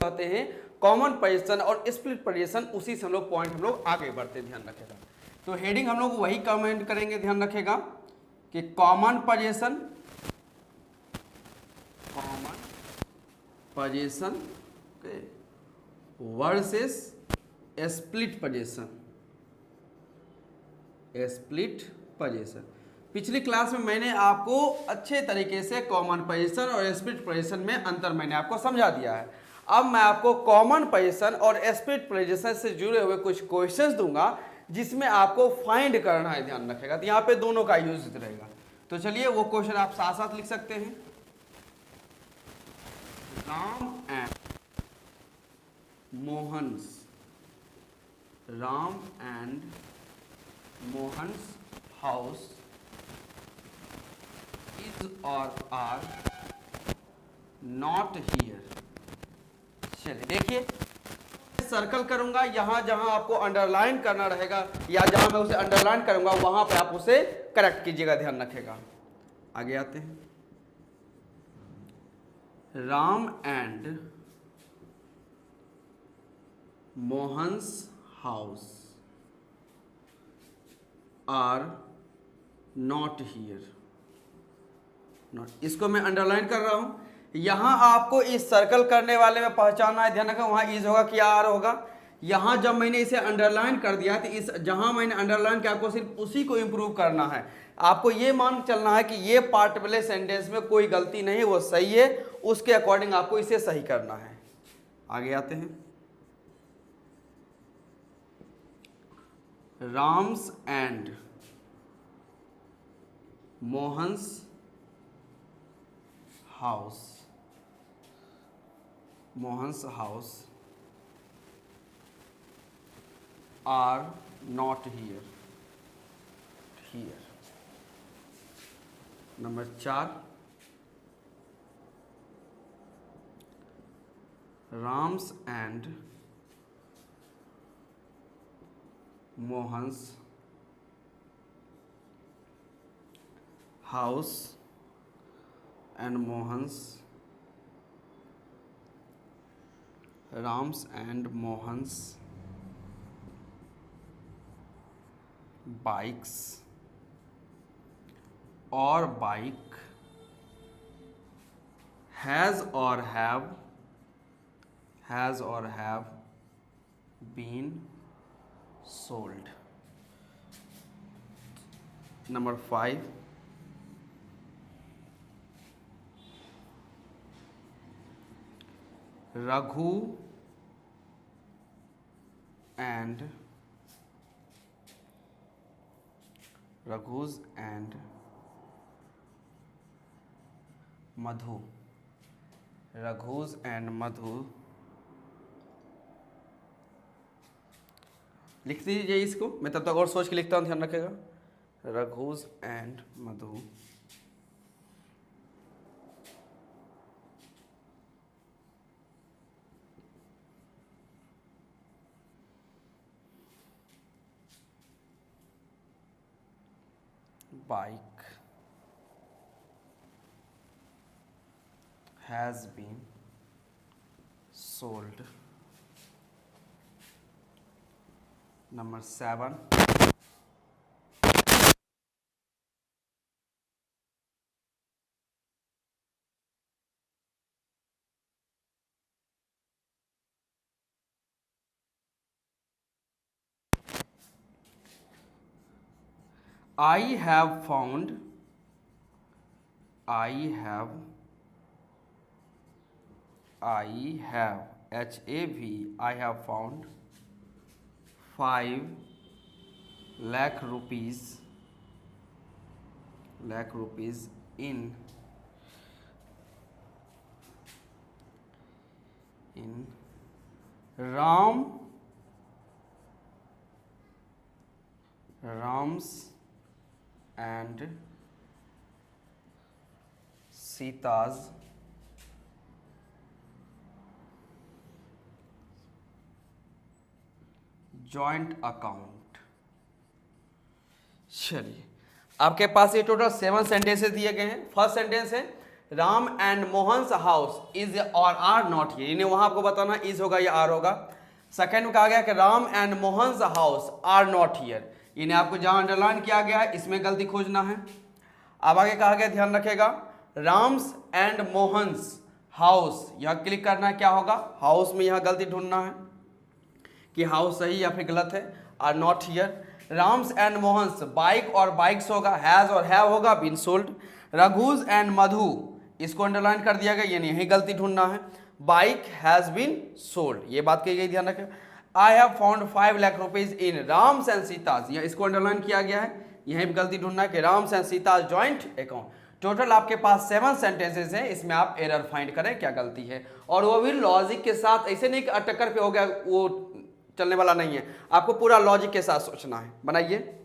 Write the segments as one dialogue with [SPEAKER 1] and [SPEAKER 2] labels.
[SPEAKER 1] कहते हैं common position और स्प्लिट पोजीशन, उसी से हम लोग पॉइंट हम लोग आगे बढ़ते, ध्यान रखेगा। तो हेडिंग हम लोग वही कमेंट करेंगे, ध्यान रखेगा कि common position versus split position. पिछली क्लास में मैंने आपको अच्छे तरीके से कॉमन पोजीशन और स्प्लिट पोजीशन में अंतर मैंने आपको समझा दिया है। अब मैं आपको कॉमन पोजीशन और स्प्लिट पोजीशन से जुड़े हुए कुछ क्वेश्चंस दूंगा जिसमें आपको फाइंड करना है, ध्यान रखेगा। तो यहाँ पे दोनों का यूज रहेगा। तो चलिए वो क्वेश्चन आप साथ साथ लिख सकते हैं। Ram and Mohan's house is और आर नॉट हियर। चलिए देखिए, सर्कल करूंगा, यहां जहां आपको अंडरलाइन करना रहेगा या जहां मैं उसे अंडरलाइन करूंगा वहां पे आप उसे करेक्ट कीजिएगा, ध्यान रखेगा। आगे आते हैं। Ram and Mohan's house are not here. इसको मैं अंडरलाइन कर रहा हूं। यहां आपको इस सर्कल करने वाले में पहचानना है, ध्यान रखना, वहां इज होगा क्या आर होगा। यहां जब मैंने इसे अंडरलाइन कर दिया तो इस जहां मैंने अंडरलाइन किया आपको सिर्फ उसी को इंप्रूव करना है। आपको ये मान चलना है कि ये पार्ट वाले सेंटेंस में कोई गलती नहीं, वो सही है, उसके अकॉर्डिंग आपको इसे सही करना है। आगे आते हैं। Ram's and Mohan's house are not here. Number 4, Ram's and Mohan's house and Rams and Mohan's bikes or bike has or have been sold. Number 5, Raghu and Madhu लिख दीजिए इसको, मैं तब तक और सोच के लिखता हूँ, ध्यान रखेगा। Raghu's and Madhu bike has been sold. Number 7, I have found $5 lakh in Rams and Sita's joint account. चलिए, आपके पास ये टोटल 7 सेंटेंसेस दिए गए हैं। फर्स्ट सेंटेंस है Ram and Mohan's house is और आर नॉट हियर, यानी वहां आपको बताना इज होगा या आर होगा। सेकंड में कहा गया कि Ram and Mohan's house are not here, यानी आपको जहां अंडरलाइन किया गया है इसमें गलती खोजना है। अब आगे कहा गया, ध्यान रखेगा, राम्स एंड मोहन्स हाउस, यहां क्लिक करना है, क्या होगा हाउस में, यहां गलती ढूंढना है कि हाउस सही या फिर गलत है। Are not here. Ram's and Mohan's bike और बाइक्स होगा, हैज और हैव होगा, been sold. Raghu's and Madhu, इसको अंडरलाइन कर दिया गया, यानी यही गलती ढूंढना है, बाइक हैज बीन सोल्ड, ये बात कही गई, ध्यान रखें। I have found 5 lakh rupees in Ram's and Sita's, या इसको अंडरलाइन किया गया है, यहीं भी गलती ढूंढना है कि Ram's and Sita's joint account. Total आपके पास 7 सेंटेंसेस हैं, इसमें आप एरर फाइंड करें क्या गलती है, और वो भी लॉजिक के साथ, ऐसे नहीं कि अटक्कर पे हो गया, वो चलने वाला नहीं है, आपको पूरा लॉजिक के साथ सोचना है। बनाइए।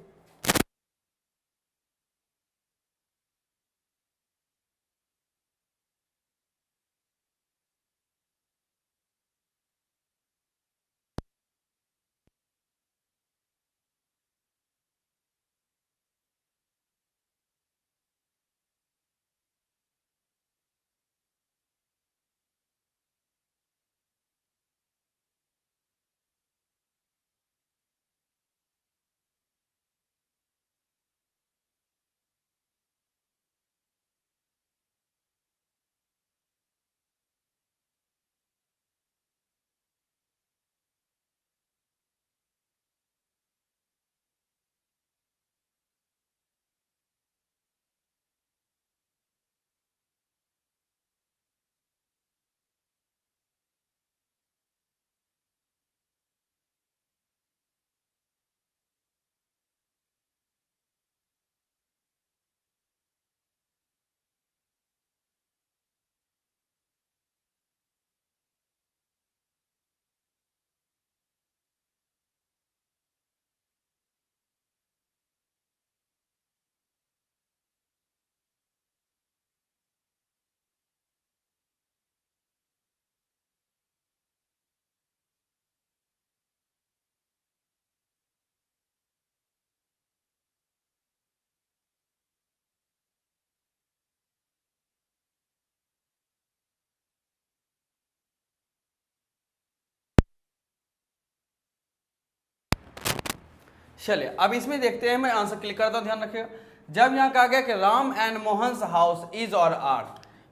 [SPEAKER 1] चलिए अब इसमें देखते हैं, मैं आंसर क्लिक करता हूं, ध्यान रखिएगा। जब यहां कहा गया कि Ram and Mohan's house is और आर,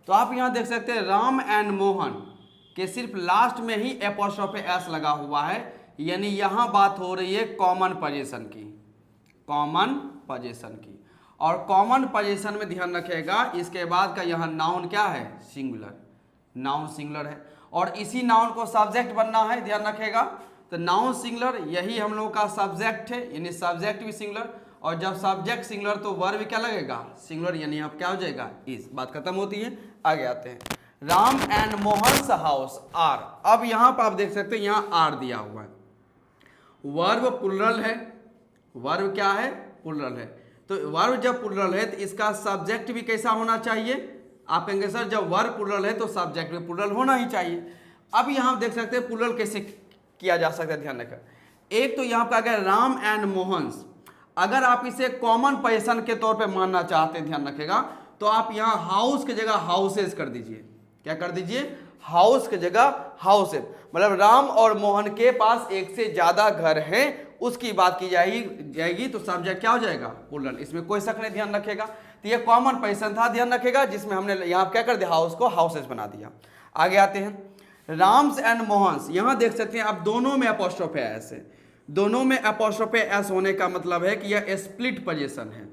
[SPEAKER 1] तो आप यहां देख सकते हैं राम एंड मोहन के सिर्फ लास्ट में ही एपोस्ट्रोफे एस लगा हुआ है, यानी यहां बात हो रही है कॉमन पोजीशन की, कॉमन पोजीशन की। और कॉमन पोजीशन में ध्यान रखिएगा, इसके बाद का यहां नाउन क्या है, सिंगुलर, नाउन सिंगुलर है, और इसी नाउन को सब्जेक्ट बनना है, ध्यान रखिएगा। तो नाउन सिंगुलर यही हम लोगों का सब्जेक्ट है, यानी सब्जेक्ट भी सिंगुलर, और जब सब्जेक्ट सिंगुलर तो वर्ब क्या लगेगा, सिंगुलर, यानी आप क्या हो जाएगा, इज। बात खत्म होती है, आगे आते हैं। Ram and Mohan's house are, अब यहां पर आप देख सकते हैं यहां आर दिया हुआ है, वर्ब प्लुरल है, वर्ब क्या है, प्लुरल है। तो वर्ब जब प्लुरल है तो इसका सब्जेक्ट भी कैसा होना चाहिए, आप कहेंगे सर जब वर्ब प्लुरल है तो सब्जेक्ट भी प्लुरल होना ही चाहिए। अब यहां देख सकते हैं प्लुरल कैसे किया जा सकता है, ध्यान रखें। एक तो यहां पर आ गया राम एंड मोहन्स, अगर आप इसे कॉमन पोजीशन के तौर पे मानना चाहते हैं, ध्यान रखेगा, तो आप यहां हाउस की जगह हाउसेस कर दीजिए, क्या कर दीजिए, हाउस की जगह हाउसेस, मतलब राम और मोहन के पास एक से ज्यादा घर हैं, उसकी बात की जाएगी तो सब्जेक्ट क्या हो जाएगा, प्लुरल, इसमें कोई शक नहीं, ध्यान रखेगा। तो ये कॉमन पोजीशन था, ध्यान रखेगा, जिसमें हमने यहां क्या कर दिया, हाउस को हाउसेस बना दिया। आगे आते हैं, राम्स एंड मोहन्स, यहां देख सकते हैं आप दोनों में एपोस्ट्रोफे एस है, दोनों में एपोस्ट्रोफे एस होने का मतलब है कि यह स्प्लिट पोजीशन है।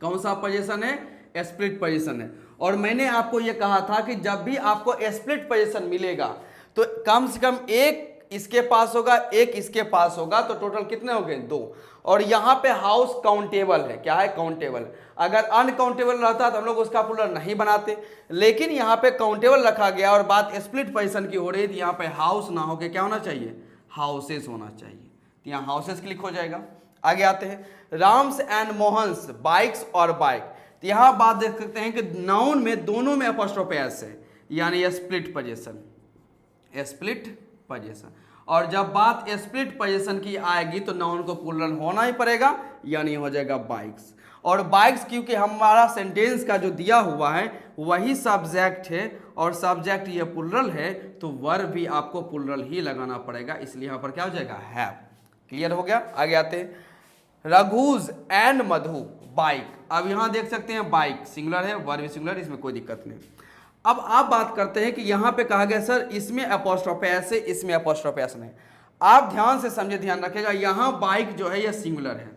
[SPEAKER 1] कौन सा पोजीशन है, स्प्लिट पोजीशन है। और मैंने आपको यह कहा था कि जब भी आपको स्प्लिट पोजीशन मिलेगा तो कम से कम एक इसके पास होगा, एक इसके पास होगा, तो टोटल कितने हो गए, 2। और यहाँ पे हाउस काउंटेबल है, क्या है, काउंटेबल। अगर अनकाउंटेबल रहता तो हम लोग उसका प्लुरल नहीं बनाते, लेकिन यहाँ पे काउंटेबल रखा गया और बात स्प्लिट पोजीशन की हो रही थी, यहाँ पे हाउस ना होके क्या होना चाहिए, हाउसेस होना चाहिए, तो यहाँ हाउसेस क्लिक हो जाएगा। आगे आते हैं, राम्स एंड मोहन्स बाइक्स और बाइक, तो यहाँ बात देख सकते हैं कि नाउन में दोनों में एपोस्ट्रोफे एस है, यानी स्प्लिट पोजीशन, स्प्लिट पोजीशन। और जब बात स्प्लिट पोजीशन की आएगी तो नाउन को प्लुरल होना ही पड़ेगा, यानी हो जाएगा बाइक्स। और बाइक्स क्योंकि हमारा सेंटेंस का जो दिया हुआ है वही सब्जेक्ट है और सब्जेक्ट ये प्लुरल है, तो वर्ब भी आपको प्लुरल ही लगाना पड़ेगा, इसलिए यहाँ पर क्या हो जाएगा, हैव। क्लियर हो गया। आगे आते हैं, रघुज एंड मधु बाइक। अब यहाँ देख सकते हैं बाइक सिंगुलर है, वर्ब भी सिंगुलर, इसमें कोई दिक्कत नहीं। अब आप बात करते हैं कि यहाँ पे कहा गया सर इसमें अपॉस्ट्रोफी एस है, इसमें अपॉस्ट्रोफी एस नहीं। आप ध्यान से समझे, ध्यान रखिएगा, यहाँ बाइक जो है यह सिंगुलर है।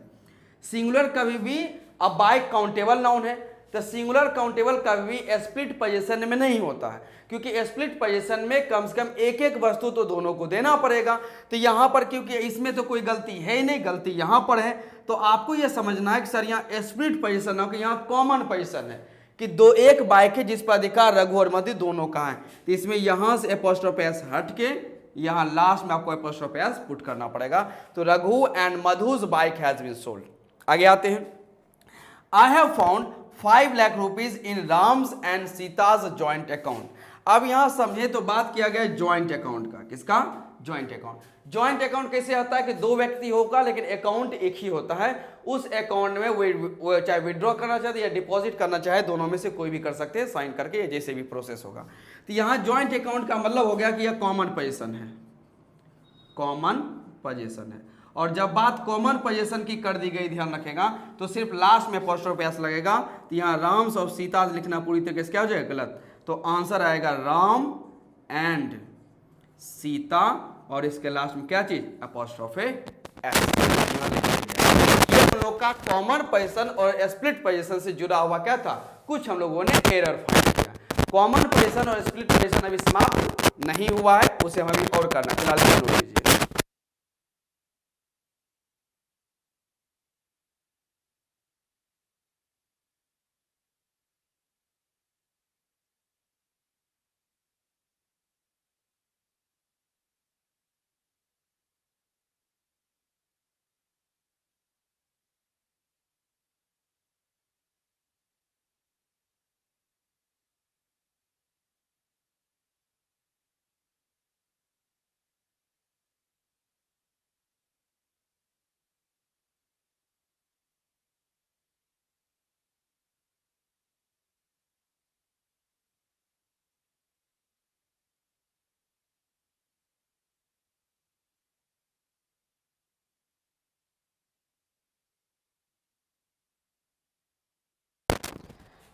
[SPEAKER 1] सिंगुलर कभी भी, अब बाइक काउंटेबल नाउन है तो सिंगुलर काउंटेबल कभी भी स्प्लिट पोजीशन में नहीं होता है, क्योंकि स्प्लिट पोजीशन में कम से कम एक एक वस्तु तो दोनों को देना पड़ेगा। तो यहाँ पर क्योंकि इसमें तो कोई गलती है ही नहीं, गलती यहाँ पर है, तो आपको यह समझना है कि सर यहाँ स्प्लिट पोजीशन हो कि यहाँ कॉमन पोजीशन है कि दो एक बाइक है जिस पर अधिकार रघु और मधु दोनों का है, तो इसमें यहाँ से एपोस्ट्रोफी एस हट के यहाँ लास्ट में आपको एपोस्ट्रोफी एस पुट करना पड़ेगा। तो Raghu and Madhu's bike has been sold. आगे आते हैं, I have found 5 lakh rupees in Ram's and Sita's joint account. अब यहां समझे तो बात किया गया ज्वाइंट अकाउंट का, किसका, ज्वाइंट अकाउंट। ज्वाइंट अकाउंट कैसे आता है कि दो व्यक्ति होगा लेकिन अकाउंट एक ही होता है, उस अकाउंट में वो चाहे विड्रॉ करना चाहते या डिपॉजिट करना चाहे, दोनों में से कोई भी कर सकते हैं साइन करके, जैसे भी प्रोसेस होगा। तो यहाँ ज्वाइंट अकाउंट का मतलब हो गया कि यह कॉमन पोजीशन है, कॉमन पोजीशन है। और जब बात कॉमन पोजीशन की कर दी गई, ध्यान रखेगा, तो सिर्फ लास्ट में एपोस्ट्रोफी एस लगेगा। तो यहाँ राम्स और सीता लिखना पूरी तरीके से क्या हो जाएगा, गलत। तो आंसर आएगा राम एंड सीता, और इसके लास्ट में क्या चीज, एपोस्ट्रोफी एस। ये हम लोग का कॉमन पोजीशन और स्प्लिट पोजीशन से जुड़ा हुआ क्या था, कुछ हम लोगों ने एरर फाइंड किया। कॉमन पोजीशन और स्प्लिट पोजीशन अभी समाप्त नहीं हुआ है, उसे हमें और करना, फिलहाल छोड़ दीजिए।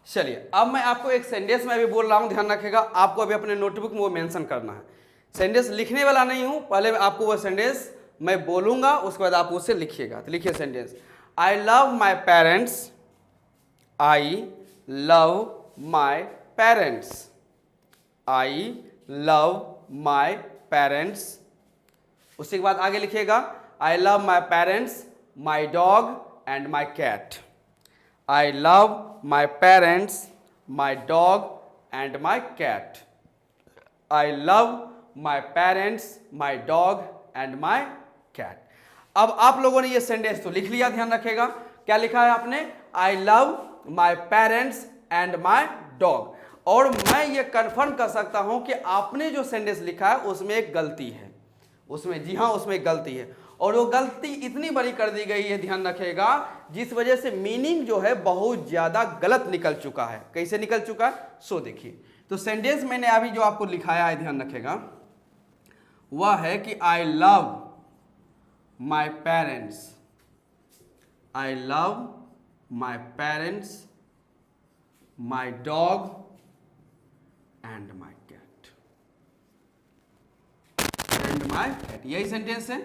[SPEAKER 1] चलिए, अब मैं आपको एक सेंटेंस में अभी बोल रहा हूं, ध्यान रखिएगा, आपको अभी अपने नोटबुक में वो मेंशन करना है। सेंटेंस लिखने वाला नहीं हूं, पहले आपको वो सेंटेंस मैं बोलूंगा, उसके बाद आप उसे लिखिएगा। तो लिखिए sentence, I love my parents, I love my parents, I love my parents. उसके बाद आगे लिखिएगा, I love my parents, my dog and my cat. I love my parents, my dog and my cat. I love my parents, my dog and my cat. अब आप लोगों ने ये sentence तो लिख लिया, ध्यान रखेगा, क्या लिखा है आपने, I love my parents and my dog। और मैं ये कंफर्म कर सकता हूं कि आपने जो सेंटेंस लिखा है उसमें एक गलती है, उसमें, जी हाँ, उसमें एक गलती है, और वो गलती इतनी बड़ी कर दी गई है, ध्यान रखिएगा, जिस वजह से मीनिंग जो है बहुत ज्यादा गलत निकल चुका है। कैसे निकल चुका है, सो देखिए। तो सेंटेंस मैंने अभी जो आपको लिखाया है, ध्यान रखिएगा, वह है कि I love my parents, I love my parents, my dog and my cat, and my cat, यही सेंटेंस है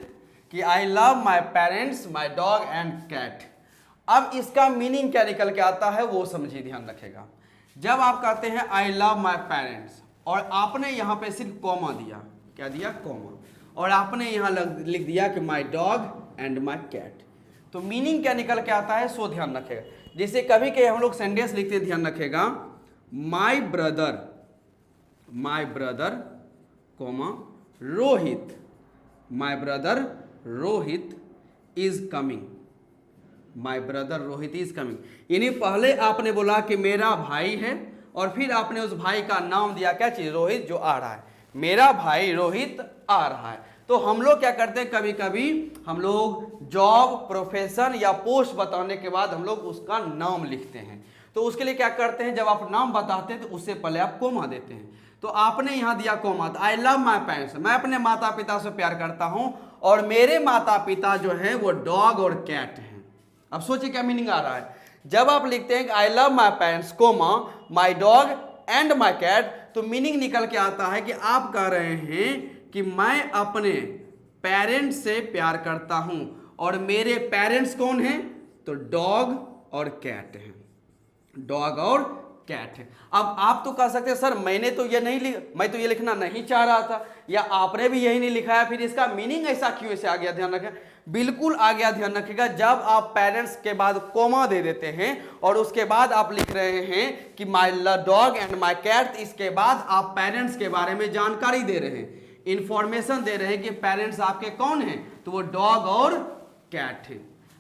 [SPEAKER 1] कि I love my parents, my dog and cat. अब इसका मीनिंग क्या निकल के आता है वो समझिए, ध्यान रखेगा। जब आप कहते हैं आई लव माई पेरेंट्स और आपने यहाँ पे सिर्फ कॉमा दिया, क्या दिया, कॉमा, और आपने यहाँ लिख दिया कि my dog and my cat, तो मीनिंग क्या निकल के आता है, सो ध्यान रखेगा। जैसे कभी कभी हम लोग सेंटेंस लिखते हैं, ध्यान रखेगा, my brother comma Rohit, my brother Rohit is coming, my brother Rohit is coming. यानी पहले आपने बोला कि मेरा भाई है और फिर आपने उस भाई का नाम दिया, क्या चीज, रोहित, जो आ रहा है, मेरा भाई रोहित आ रहा है। तो हम लोग क्या करते हैं, कभी कभी हम लोग जॉब, प्रोफेशन या पोस्ट बताने के बाद हम लोग उसका नाम लिखते हैं। तो उसके लिए क्या करते हैं, जब आप नाम बताते हैं तो उससे पहले आप कोमा देते हैं। तो आपने यहां दिया comma, I love my parents, मैं अपने माता पिता से प्यार करता हूं और मेरे माता पिता जो है वो डॉग और कैट हैं। अब सोचिए क्या मीनिंग आ रहा है। जब आप लिखते हैं कि I love my parents comma my dog and my cat, तो मीनिंग निकल के आता है कि आप कह रहे हैं कि मैं अपने पेरेंट्स से प्यार करता हूं और मेरे पेरेंट्स कौन हैं, तो डॉग और कैट हैं, डॉग और कैट है। अब आप तो कह सकते हैं सर मैंने तो ये नहीं मैं तो ये लिखना नहीं चाह रहा था, या आपने भी यही नहीं लिखा है, फिर इसका मीनिंग ऐसा क्यों ऐसे आ गया। ध्यान रखें, बिल्कुल आ गया। ध्यान रखिएगा, जब आप पेरेंट्स के बाद कोमा दे देते हैं और उसके बाद आप लिख रहे हैं कि my dog and my cat, इसके बाद आप पेरेंट्स के बारे में जानकारी दे रहे हैं, इंफॉर्मेशन दे रहे हैं कि पेरेंट्स आपके कौन हैं, तो वो डॉग और कैट है।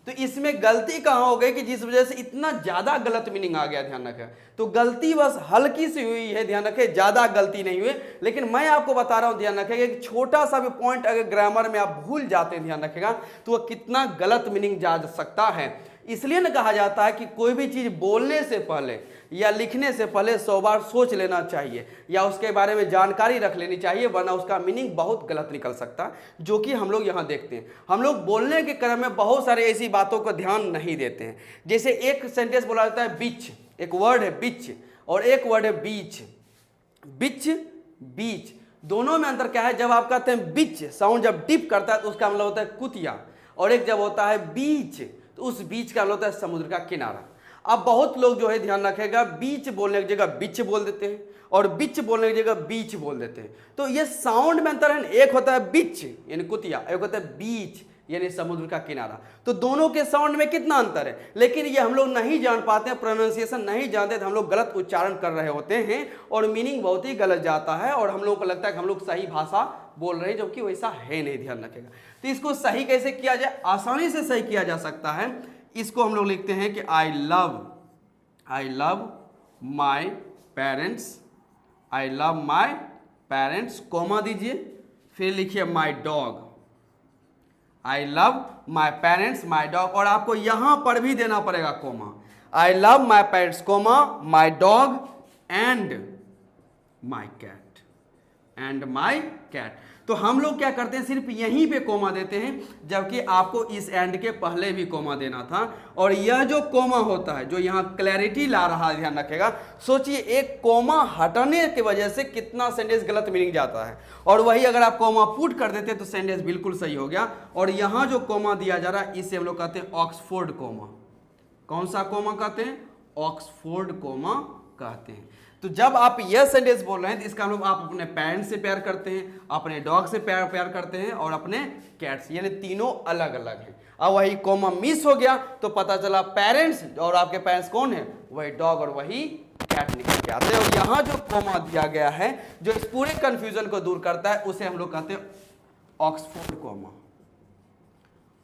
[SPEAKER 1] तो इसमें गलती कहां हो गई कि जिस वजह से इतना ज्यादा गलत मीनिंग आ गया। ध्यान रखें, तो गलती बस हल्की सी हुई है, ध्यान रखें, ज्यादा गलती नहीं हुई। लेकिन मैं आपको बता रहा हूं, ध्यान रखेगा, एक छोटा सा भी पॉइंट अगर ग्रामर में आप भूल जाते हैं, ध्यान रखेगा, तो वह कितना गलत मीनिंग जा सकता है। इसलिए न कहा जाता है कि कोई भी चीज बोलने से पहले या लिखने से पहले 100 बार सोच लेना चाहिए या उसके बारे में जानकारी रख लेनी चाहिए, वरना उसका मीनिंग बहुत गलत निकल सकता है, जो कि हम लोग यहाँ देखते हैं। हम लोग बोलने के क्रम में बहुत सारे ऐसी बातों को ध्यान नहीं देते हैं। जैसे एक सेंटेंस बोला जाता है बीच, एक वर्ड है बीच और एक वर्ड है बीच। बीच बीच दोनों में अंतर क्या है। जब आप कहते हैं बीच, साउंड जब डिप करता है तो उसका मतलब होता है कुतिया, और एक जब होता है बीच तो उस बीच का मतलब होता है समुद्र का किनारा। अब बहुत लोग जो है, ध्यान रखेगा, बीच बोलने की जगह बिच बोल देते हैं और बिच बोलने की जगह बीच बोल देते हैं। तो ये साउंड में अंतर है, एक होता है बिच यानी कुतिया, एक होता है बीच यानी समुद्र का किनारा। तो दोनों के साउंड में कितना अंतर है, लेकिन ये हम लोग नहीं जान पाते हैं, प्रोनाउंसिएशन नहीं जानते, तो हम लोग गलत उच्चारण कर रहे होते हैं और मीनिंग बहुत ही गलत जाता है और हम लोगों को लगता है कि हम लोग सही भाषा बोल रहे हैं, जबकि वैसा है नहीं। ध्यान रखेगा। तो इसको सही कैसे किया जाए, आसानी से सही किया जा सकता है। इसको हम लोग लिखते हैं कि I love my parents, I love my parents, comma दीजिए, फिर लिखिए my dog, I love my parents my dog, और आपको यहां पर भी देना पड़ेगा comma, I love my parents comma my dog and my cat, and my cat. तो हम लोग क्या करते हैं, सिर्फ यहीं पे कोमा देते हैं, जबकि आपको इस एंड के पहले भी कोमा देना था। और यह जो कोमा होता है, जो यहाँ क्लैरिटी ला रहा है, ध्यान रखेगा, सोचिए एक कोमा हटाने की वजह से कितना सेंटेंस गलत मीनिंग जाता है, और वही अगर आप कोमा पुट कर देते तो सेंटेंस बिल्कुल सही हो गया। और यहाँ जो कोमा दिया जा रहा है इसे हम लोग कहते हैं ऑक्सफोर्ड कोमा। कौन सा कोमा कहते हैं, ऑक्सफोर्ड कोमा कहते हैं। तो जब आप यह सेंटेंस बोल रहे हैं तो इसका मतलब आप अपने पेरेंट्स से प्यार करते हैं, अपने डॉग से प्यार करते हैं और अपने कैट से, यानी तीनों अलग अलग हैं। अब वही कोमा मिस हो गया तो पता चला पेरेंट्स, और आपके पेरेंट्स कौन है, वही डॉग और वही कैट निकल के आते हैं। और यहाँ जो कोमा दिया गया है जो इस पूरे कंफ्यूजन को दूर करता है उसे हम लोग कहते हैं ऑक्सफोर्ड कोमा,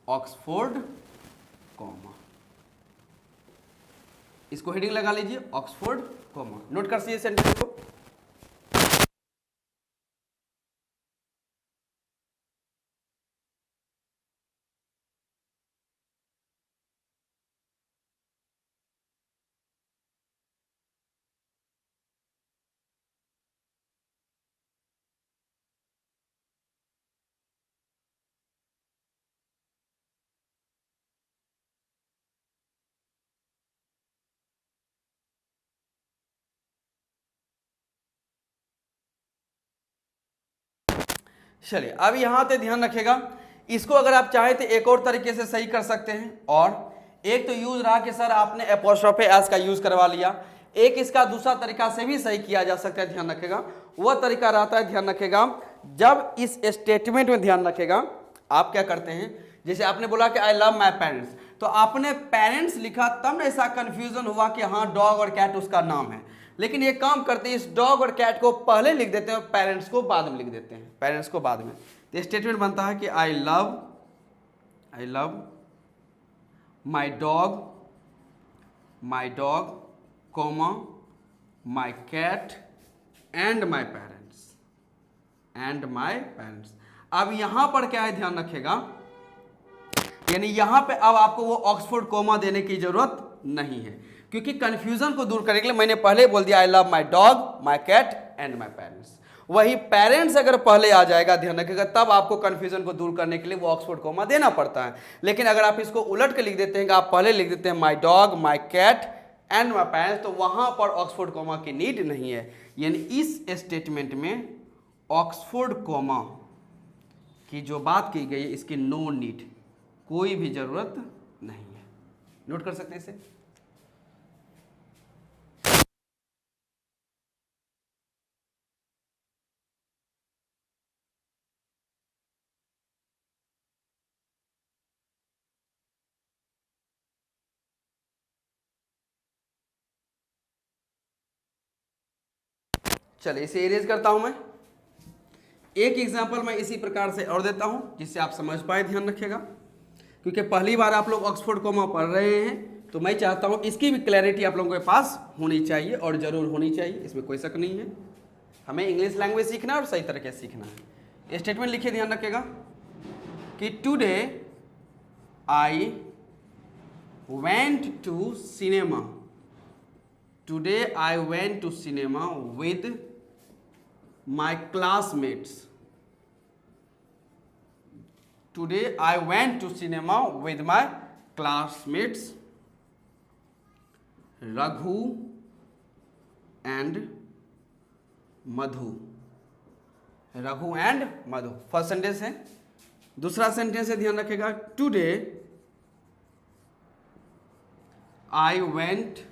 [SPEAKER 1] ऑक्सफोर्ड कोमा। इसको हेडिंग लगा लीजिए ऑक्सफोर्ड कोमा, नोट कर लीजिए सेंटेंस को। चलिए अब यहां पे ध्यान रखेगा, इसको अगर आप चाहे तो एक और तरीके से सही कर सकते हैं। और एक तो यूज रहा कि सर आपने एपोस्ट्रोफे एस का यूज करवा लिया, एक इसका दूसरा तरीका से भी सही किया जा सकता है। ध्यान रखेगा वह तरीका रहता है, ध्यान रखेगा, जब इस स्टेटमेंट में ध्यान रखेगा आप क्या करते हैं, जैसे आपने बोला कि आई लव माई पेरेंट्स, तो आपने पेरेंट्स लिखा तब ऐसा कंफ्यूजन हुआ कि हाँ डॉग और कैट उसका नाम है। लेकिन ये काम करते हैं, इस डॉग और कैट को पहले लिख देते हैं और पेरेंट्स को बाद में लिख देते हैं, पेरेंट्स को बाद में। तो स्टेटमेंट बनता है कि I love my dog comma my cat and my parents. अब यहां पर क्या है ध्यान रखेगा, यानी यहाँ पे अब आपको वो ऑक्सफोर्ड कोमा देने की जरूरत नहीं है, क्योंकि कंफ्यूजन को दूर करने के लिए मैंने पहले बोल दिया I love my dog, my cat and my parents. वही पेरेंट्स अगर पहले आ जाएगा, ध्यान रखिएगा, तब आपको कंफ्यूजन को दूर करने के लिए वो ऑक्सफोर्ड कोमा देना पड़ता है। लेकिन अगर आप इसको उलट के लिख देते हैं कि आप पहले लिख देते हैं my dog, my cat and my parents, तो वहां पर ऑक्सफोर्ड कोमा की नीड नहीं है। यानी इस स्टेटमेंट में ऑक्सफोर्ड कोमा की जो बात की गई है इसकी नो नीड, कोई भी जरूरत नहीं है। नोट कर सकते हैं इसे। चलिए इसे इरेज करता हूं मैं। एक एग्जांपल मैं इसी प्रकार से और देता हूं जिससे आप समझ पाए, ध्यान रखिएगा, क्योंकि पहली बार आप लोग ऑक्सफोर्ड कोमा पढ़ रहे हैं, तो मैं चाहता हूं इसकी भी क्लैरिटी आप लोगों के पास होनी चाहिए और जरूर होनी चाहिए, इसमें कोई शक नहीं है। हमें इंग्लिश लैंग्वेज सीखना है और सही तरीके से सीखना है। स्टेटमेंट लिखिए, ध्यान रखिएगा कि today I went to cinema, today I went to cinema with my classmates. Today I went to cinema with my classmates Raghu and Madhu. Raghu and Madhu first sentence है। दूसरा सेंटेंस है, ध्यान रखिएगा, today I went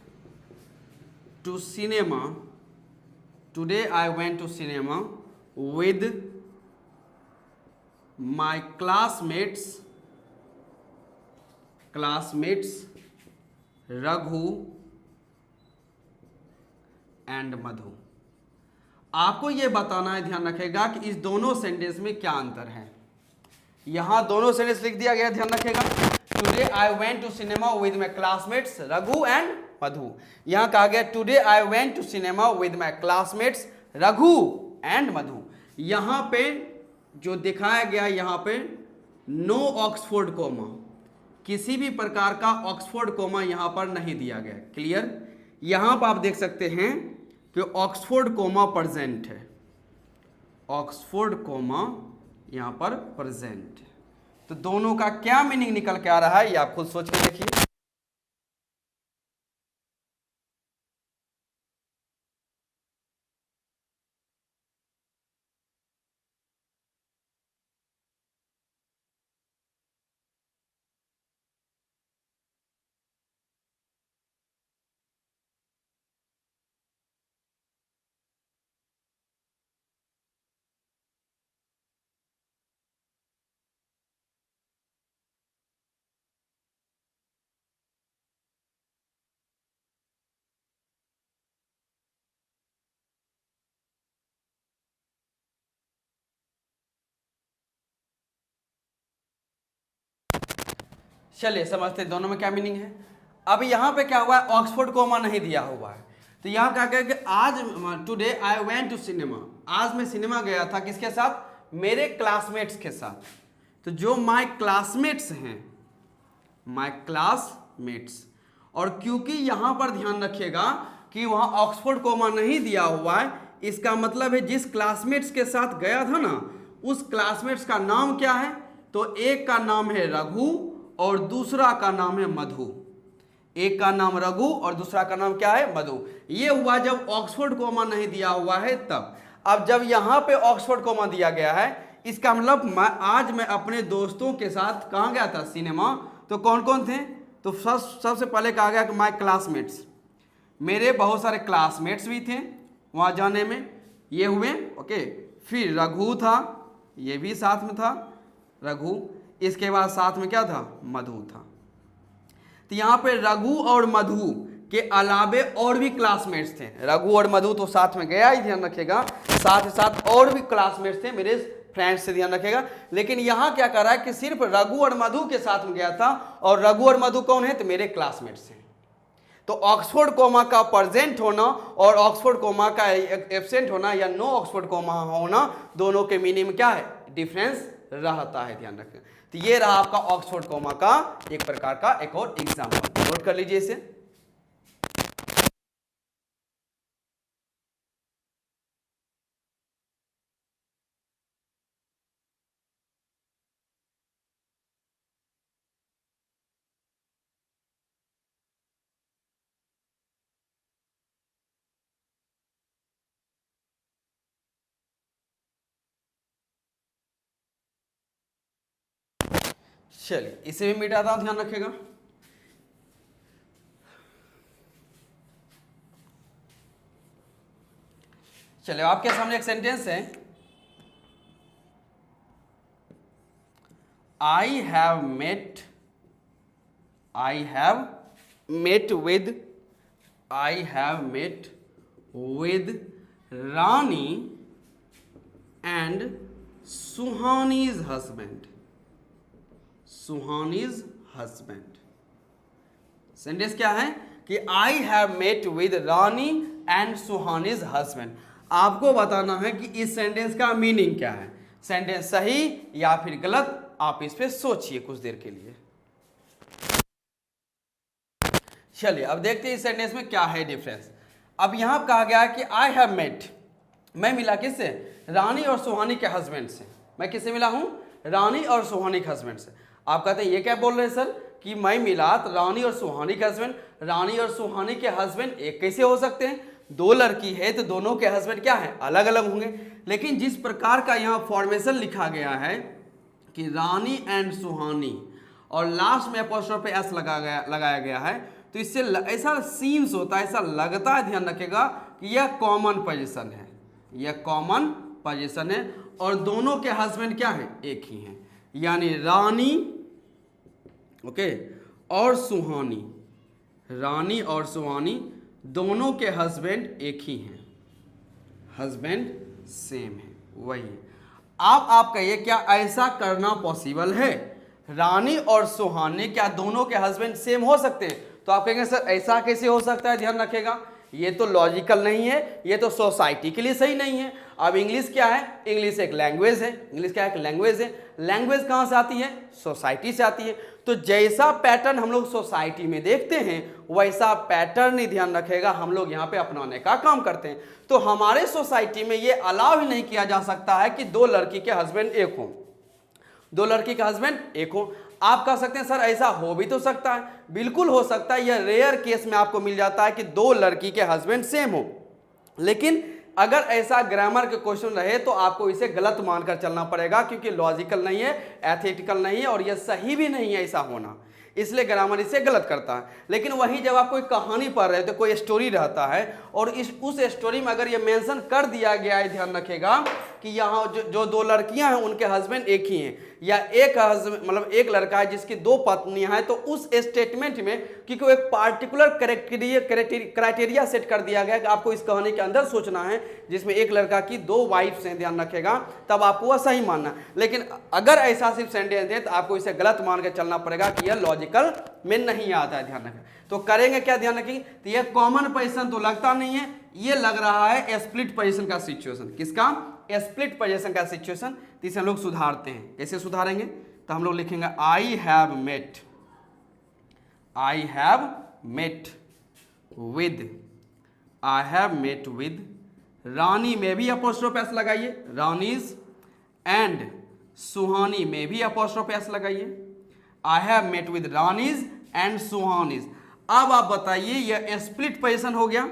[SPEAKER 1] to cinema, today I went to cinema with my classmates Raghu and Madhu। आपको यह बताना है, ध्यान रखेगा, कि इस दोनों सेंटेंस में क्या अंतर है। यहां दोनों सेंटेंस लिख दिया गया, ध्यान रखेगा, today I went to cinema with my classmates Raghu and Madhu. यहां कहा गया today I went to cinema with my classmates Raghu and Madhu. यहां पे जो दिखाया गया, यहां पे नो ऑक्सफोर्ड कोमा, किसी भी प्रकार का ऑक्सफोर्ड कोमा यहां पर नहीं दिया गया। क्लियर? यहां पर आप देख सकते हैं कि ऑक्सफोर्ड कोमा प्रेजेंट है, ऑक्सफोर्ड कोमा यहां पर प्रेजेंट है। तो दोनों का क्या मीनिंग निकल के आ रहा है ये आप खुद सोच के देखिए। चलिए समझते हैं दोनों में क्या मीनिंग है। अब यहाँ पे क्या हुआ है, ऑक्सफोर्ड कोमा नहीं दिया हुआ है, तो यहाँ क्या कहें कि आज today I went to cinema, आज मैं सिनेमा गया था, किसके साथ? मेरे क्लासमेट्स के साथ। तो जो माय क्लासमेट्स हैं, माय क्लासमेट्स, और क्योंकि यहाँ पर ध्यान रखिएगा कि वहाँ ऑक्सफोर्ड कोमा नहीं दिया हुआ है, इसका मतलब है जिस क्लासमेट्स के साथ गया था ना, उस क्लासमेट्स का नाम क्या है? तो एक का नाम है रघु और दूसरा का नाम है मधु। एक का नाम रघु और दूसरा का नाम क्या है? मधु। ये हुआ जब ऑक्सफोर्ड कोमा नहीं दिया हुआ है तब। अब जब यहाँ पे ऑक्सफोर्ड कोमा दिया गया है, इसका मतलब आज मैं अपने दोस्तों के साथ कहाँ गया था? सिनेमा। तो कौन कौन थे? तो सबसे पहले कहा गया कि माय क्लासमेट्स, मेरे बहुत सारे क्लासमेट्स भी थे वहाँ जाने में, ये हुए। ओके, फिर रघु था, ये भी साथ में था रघु। इसके बाद साथ में क्या था? मधु था। तो यहाँ पे रघु और मधु के अलावे और भी क्लासमेट्स थे। रघु और मधु तो साथ में गया ही, ध्यान रखिएगा, साथ ही साथ और भी क्लासमेट्स थे मेरे फ्रेंड्स से, ध्यान रखिएगा। लेकिन यहाँ क्या कर रहा है कि सिर्फ रघु और मधु के साथ में गया था, और रघु और मधु कौन है? तो मेरे क्लासमेट्स हैं। तो ऑक्सफोर्ड कोमा का प्रेजेंट होना और ऑक्सफोर्ड कोमा का एब्सेंट होना या नो ऑक्सफोर्ड कोमा होना, दोनों के मीनिंग में क्या है? डिफरेंस रहता है, ध्यान रखें। तो ये रहा आपका ऑक्सफोर्ड कॉमा का एक प्रकार का एक और एग्जाम्पल, नोट कर लीजिए इसे। चलिए इसे भी मिटाता हूं, ध्यान रखिएगा। चलिए आपके सामने एक सेंटेंस है, I have met with Rani and Suhani's husband. Sentence क्या है कि I have met with Rani and Suhani's husband. आपको बताना है कि इस सेंटेंस का मीनिंग क्या है, सेंटेंस सही या फिर गलत, आप इस पे सोचिए कुछ देर के लिए। चलिए अब देखते हैं इस सेंटेंस में क्या है डिफरेंस। अब यहां कहा गया है कि आई हैव मेट, मैं मिला किससे, रानी और सुहानी के हस्बैंड से। मैं किससे मिला हूं, रानी और सुहानी के हस्बैंड से। आप कहते हैं ये क्या बोल रहे हैं सर कि मैं मिला तो रानी और सुहानी के हस्बैंड। रानी और सुहानी के हस्बैंड एक कैसे हो सकते हैं, दो लड़की है तो दोनों के हस्बैंड क्या है, अलग अलग होंगे। लेकिन जिस प्रकार का यहाँ फॉर्मेशन लिखा गया है कि रानी एंड सुहानी और लास्ट में एपोस्ट्रोफी एस लगाया गया है, तो इससे ऐसा सीन्स होता है, ऐसा लगता है, ध्यान रखिएगा कि यह कॉमन पोजीशन है, यह कॉमन पोजीशन है और दोनों के हस्बैंड क्या है, एक ही हैं, यानी रानी ओके और सुहानी, रानी और सुहानी दोनों के हस्बैंड एक ही हैं, हस्बैंड सेम है, वही। अब आप कहिए क्या ऐसा करना पॉसिबल है, रानी और सुहानी क्या दोनों के हस्बैंड सेम हो सकते हैं? तो आप कहेंगे सर ऐसा कैसे हो सकता है, ध्यान रखिएगा ये तो लॉजिकल नहीं है, ये तो सोसाइटी के लिए सही नहीं है। अब इंग्लिश क्या है, इंग्लिश एक लैंग्वेज है, इंग्लिश क्या है, एक लैंग्वेज है। लैंग्वेज कहाँ से आती है, सोसाइटी से आती है। तो जैसा पैटर्न हम लोग सोसाइटी में देखते हैं वैसा पैटर्न ही, ध्यान रखेगा, हम लोग यहाँ पे अपनाने का काम करते हैं। तो हमारे सोसाइटी में ये अलाउ ही नहीं किया जा सकता है कि दो लड़की के हस्बैंड एक हों, दो लड़की का हस्बैंड एक हो। आप कह सकते हैं सर ऐसा हो भी तो सकता है, बिल्कुल हो सकता है, यह रेयर केस में आपको मिल जाता है कि दो लड़की के हस्बैंड सेम हो। लेकिन अगर ऐसा ग्रामर के क्वेश्चन रहे तो आपको इसे गलत मानकर चलना पड़ेगा, क्योंकि लॉजिकल नहीं है, एथिकल नहीं है और यह सही भी नहीं है ऐसा होना, इसलिए ग्रामर इसे गलत करता है। लेकिन वही जब आप कोई कहानी पढ़ रहे हो तो कोई स्टोरी रहता है और उस स्टोरी में अगर ये मेंशन कर दिया गया है, ध्यान रखिएगा कि यहाँ जो दो लड़कियां हैं उनके हस्बैंड एक ही हैं, या एक हस्बैंड मतलब एक लड़का है जिसकी दो पत्नियां हैं, तो उस स्टेटमेंट में क्योंकि एक पार्टिकुलर क्राइटेरिया सेट कर दिया गया कि आपको इस कहानी के अंदर सोचना है जिसमें एक लड़का की दो वाइफ्स हैं, ध्यान रखेगा, तब आपको वह सही मानना। लेकिन अगर ऐसा सिर्फ सेंटेंस है तो आपको इसे गलत मान के चलना पड़ेगा कि यह लॉजिकल में नहीं आता है, ध्यान रखें। तो करेंगे क्या, ध्यान रखेंगे, तो यह कॉमन पोजीशन तो लगता नहीं है, ये लग रहा है स्प्लिट पोजीशन का सिचुएशन। किसका, स्प्लिट पोजीशन का सिचुएशन। तो इसे हम लोग सुधारते हैं, कैसे सुधारेंगे, तो हम लोग लिखेंगे आई हैव मेट विद रानी में भी अपोस्ट्रोफ एस लगाइए, रानीज, एंड सुहानी में भी अपोस्ट्रोफ एस लगाइए। I have met with Rani's and Suhani's. अब आप बताइए यह स्प्लिट पोजीशन हो गया,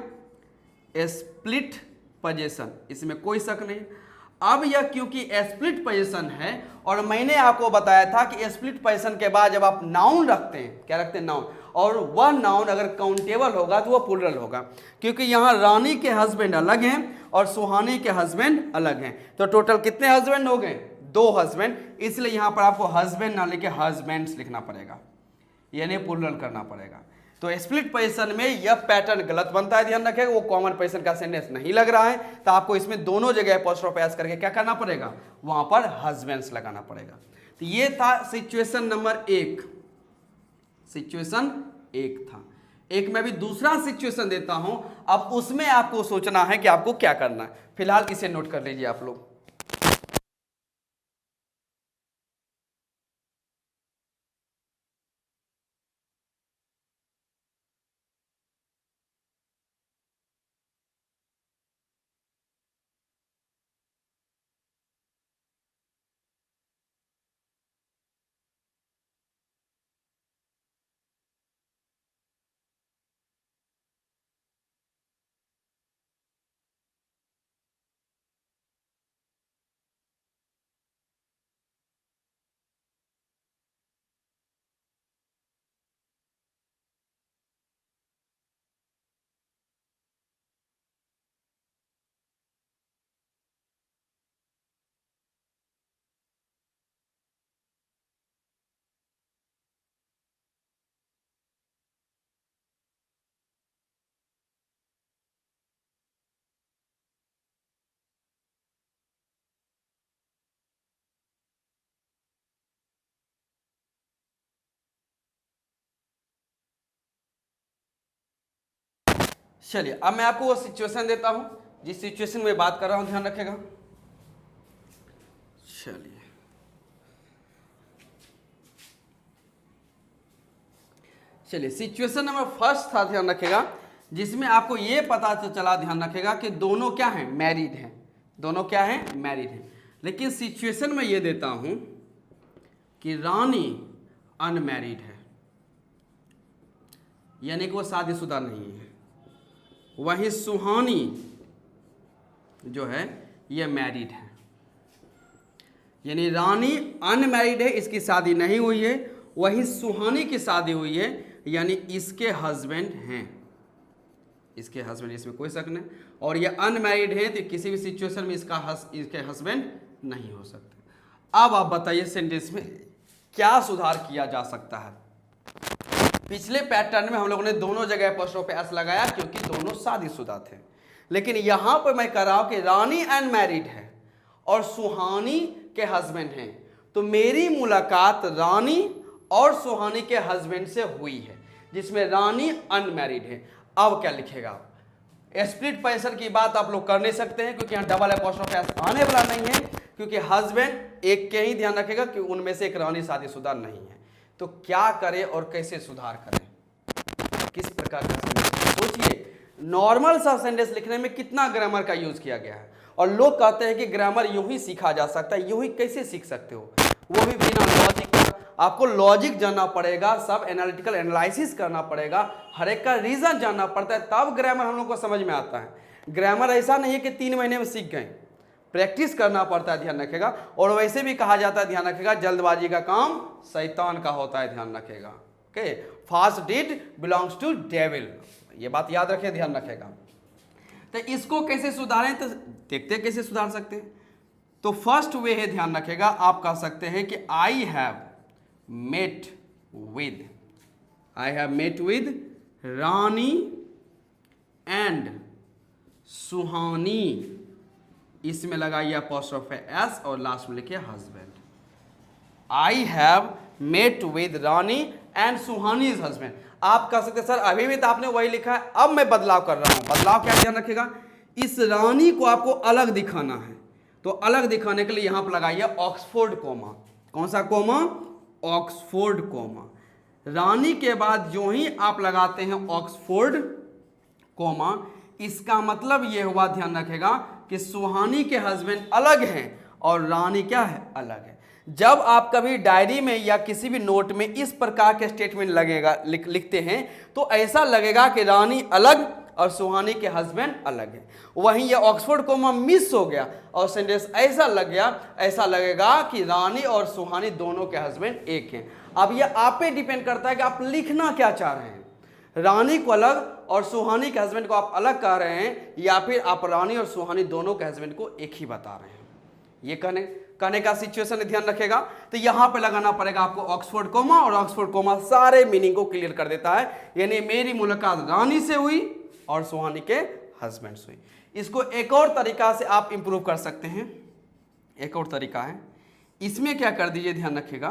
[SPEAKER 1] स्प्लिट पोजीशन, इसमें कोई शक नहीं। अब यह क्योंकि स्प्लिट पोजीशन है और मैंने आपको बताया था कि स्प्लिट पोजीशन के बाद जब आप नाउन रखते हैं, क्या रखते हैं, नाउन, और वह नाउन अगर काउंटेबल होगा तो वह प्लूरल होगा, क्योंकि यहाँ रानी के हस्बैंड अलग हैं और सुहानी के हस्बैंड अलग हैं। तो टोटल कितने हस्बैंड हो गए, दो हस्बैंड, इसलिए यहाँ पर आपको हस्बैंड ना लिखे हस्बैंड्स लिखना पड़ेगा, यानी प्लूरल करना पड़ेगा। तो स्प्लिट पोजीशन में यह पैटर्न गलत बनता है, ध्यान रखेगा, वो कॉमन पोजीशन का सेंटेंस नहीं लग रहा है, तो आपको इसमें दोनों जगह अपोस्ट्रोफ एस करके क्या करना पड़ेगा, वहां पर हस्बैंड्स लगाना पड़ेगा। तो ये था सिचुएशन नंबर एक, सिचुएशन एक था। एक मैं भी दूसरा सिचुएशन देता हूं, अब उसमें आपको सोचना है कि आपको क्या करना है। फिलहाल इसे नोट कर लीजिए आप लोग। चलिए अब मैं आपको वो सिचुएशन देता हूं जिस सिचुएशन में बात कर रहा हूं, ध्यान रखेगा। चलिए सिचुएशन नंबर फर्स्ट था, ध्यान रखेगा, जिसमें आपको ये पता चला, ध्यान रखेगा, कि दोनों क्या हैं, मैरिड हैं। दोनों क्या हैं, मैरिड हैं। लेकिन सिचुएशन में ये देता हूं कि रानी अनमैरिड है, यानी कि वो शादीशुदा नहीं है। वहीं सुहानी जो है ये मैरिड है, यानी रानी अनमैरिड है, इसकी शादी नहीं हुई है। वहीं सुहानी की शादी हुई है, यानी इसके हस्बैंड हैं, इसके हस्बैंड, इसमें कोई शक नहीं। और ये अनमैरिड है तो किसी भी सिचुएशन में इसके हस्बैंड नहीं हो सकते। अब आप बताइए सेंटेंस में क्या सुधार किया जा सकता है। पिछले पैटर्न में हम लोगों ने दोनों जगह एपोस्ट्रोफी एस लगाया क्योंकि दोनों शादीशुदा थे, लेकिन यहां पर मैं कह रहा हूं कि रानी अनमैरिड है और सुहानी के हस्बैंड हैं, तो मेरी मुलाकात रानी और सुहानी के हस्बैंड से हुई है, जिसमें रानी अनमैरिड है। अब क्या लिखेगा, स्प्लिट पर्सन की बात आप लोग कर नहीं सकते हैं क्योंकि यहाँ डबल एपोस्ट्रोफी एस आने वाला नहीं है, क्योंकि हस्बैंड एक के ही, ध्यान रखेगा, कि उनमें से एक रानी शादीशुदा नहीं है। तो क्या करें और कैसे सुधार करें, किस प्रकार का सेंटेंस, सोचिए। नॉर्मल सा सेंटेंस लिखने में कितना ग्रामर का यूज किया गया है, और लोग कहते हैं कि ग्रामर यूं ही सीखा जा सकता है। यूं ही कैसे सीख सकते हो, वो भी बिना लॉजिक का। आपको लॉजिक जानना पड़ेगा, सब एनालिटिकल एनालिसिस करना पड़ेगा, हर एक का रीजन जानना पड़ता है, तब ग्रामर हम लोग को समझ में आता है। ग्रामर ऐसा नहीं है कि 3 महीने में सीख गए, प्रैक्टिस करना पड़ता है, ध्यान रखेगा। और वैसे भी कहा जाता है, ध्यान रखेगा, जल्दबाजी का काम शैतान का होता है, ध्यान रखेगा। Okay, fast deed belongs to devil, ये बात याद रखें, ध्यान रखेगा। तो इसको कैसे सुधारें, तो देखते हैं कैसे सुधार सकते हैं। तो फर्स्ट वे है, ध्यान रखेगा, आप कह सकते हैं कि I have met with Rani and Suhani, इसमें लगाइए अपोस्ट्रोफी एस और लास्ट में लिखिए husband. I have met with Rani and Suhani is husband. आप कह सकते सर अभी भी तो आपने वही लिखा है, अब मैं बदलाव कर रहा हूं। बदलाव क्या, ध्यान रखेगा, इस रानी को आपको अलग दिखाना है, तो अलग दिखाने के लिए यहां पर लगाइए ऑक्सफोर्ड कोमा। कौन सा कोमा, ऑक्सफोर्ड कोमा। रानी के बाद जो ही आप लगाते हैं ऑक्सफोर्ड कोमा, इसका मतलब यह हुआ, ध्यान रखेगा, कि सुहानी के हस्बैंड अलग हैं और रानी क्या है, अलग है। जब आप कभी डायरी में या किसी भी नोट में इस प्रकार के स्टेटमेंट लगेगा लिखते हैं, तो ऐसा लगेगा कि रानी अलग और सुहानी के हस्बैंड अलग है। वहीं यह ऑक्सफोर्ड कोमा मिस हो गया और सेंटेंस ऐसा लग गया, ऐसा लगेगा कि रानी और सुहानी दोनों के हस्बैंड एक हैं। अब यह आप पे डिपेंड करता है कि आप लिखना क्या चाह रहे हैं, रानी को अलग और सुहानी के हस्बैंड को आप अलग कह रहे हैं, या फिर आप रानी और सुहानी दोनों के हस्बैंड को एक ही बता रहे हैं। ये कहने का सिचुएशन है, ध्यान रखेगा। तो यहां पे लगाना पड़ेगा आपको ऑक्सफोर्ड कोमा, और ऑक्सफोर्ड कोमा सारे मीनिंग को क्लियर कर देता है, यानी मेरी मुलाकात रानी से हुई और सुहानी के हस्बैंड से हुई। इसको एक और तरीका से आप इंप्रूव कर सकते हैं। एक और तरीका है, इसमें क्या कर दीजिए, ध्यान रखेगा,